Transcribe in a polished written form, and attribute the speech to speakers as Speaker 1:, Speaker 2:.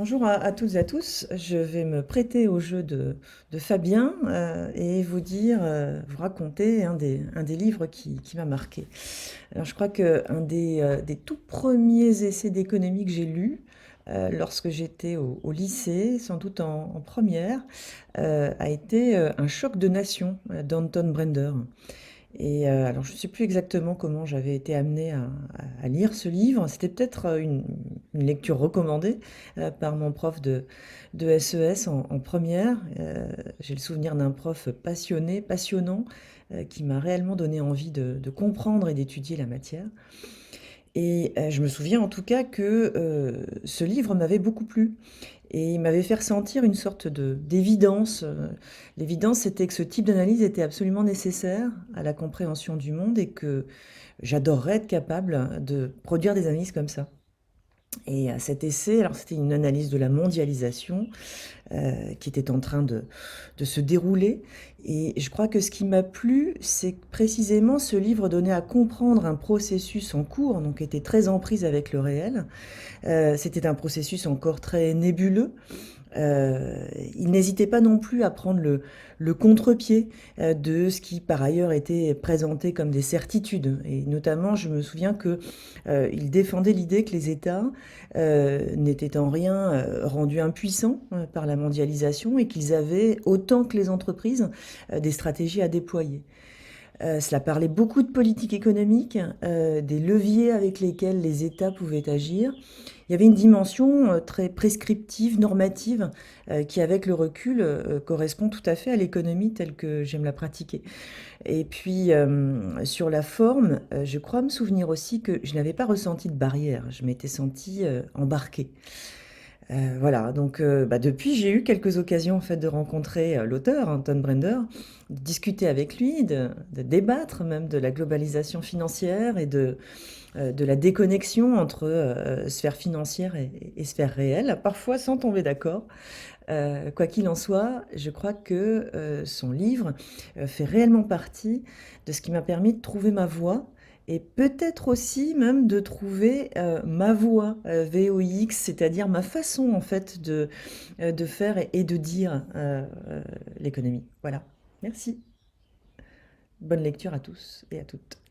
Speaker 1: Bonjour à toutes et à tous. Je vais me prêter au jeu de Fabien et vous dire, vous raconter un des livres qui m'a marqué. Alors je crois qu'un des tout premiers essais d'économie que j'ai lus lorsque j'étais au lycée, sans doute en première, a été Un choc de nations d'Anton Brender. Et alors, je ne sais plus exactement comment j'avais été amenée à lire ce livre. C'était peut-être une lecture recommandée par mon prof de SES en première. J'ai le souvenir d'un prof passionné, passionnant, qui m'a réellement donné envie de comprendre et d'étudier la matière. Et je me souviens en tout cas que ce livre m'avait beaucoup plu. Et il m'avait fait ressentir une sorte d'évidence. L'évidence, c'était que ce type d'analyse était absolument nécessaire à la compréhension du monde et que j'adorerais être capable de produire des analyses comme ça. Et à cet essai, alors c'était une analyse de la mondialisation qui était en train de se dérouler. Et je crois que ce qui m'a plu, c'est que précisément ce livre donnait à comprendre un processus en cours, donc était très en prise avec le réel. C'était un processus encore très nébuleux. Il n'hésitait pas non plus à prendre le contre-pied de ce qui par ailleurs était présenté comme des certitudes. Et notamment, je me souviens que il défendait l'idée que les États n'étaient en rien rendus impuissants par la mondialisation et qu'ils avaient, autant que les entreprises, des stratégies à déployer. Cela parlait beaucoup de politique économique, des leviers avec lesquels les États pouvaient agir. Il y avait une dimension très prescriptive, normative, qui, avec le recul, correspond tout à fait à l'économie telle que j'aime la pratiquer. Et puis, sur la forme, je crois me souvenir aussi que je n'avais pas ressenti de barrière. Je m'étais sentie embarquée. Voilà, donc depuis, j'ai eu quelques occasions en fait de rencontrer l'auteur, Anton Brender, de discuter avec lui, de débattre même de la globalisation financière et de la déconnexion entre sphère financière et sphère réelle, parfois sans tomber d'accord. Quoi qu'il en soit, je crois que son livre fait réellement partie de ce qui m'a permis de trouver ma voie et peut-être aussi même de trouver ma voie VOX, c'est-à-dire ma façon en fait de faire et de dire l'économie. Voilà, merci. Bonne lecture à tous et à toutes.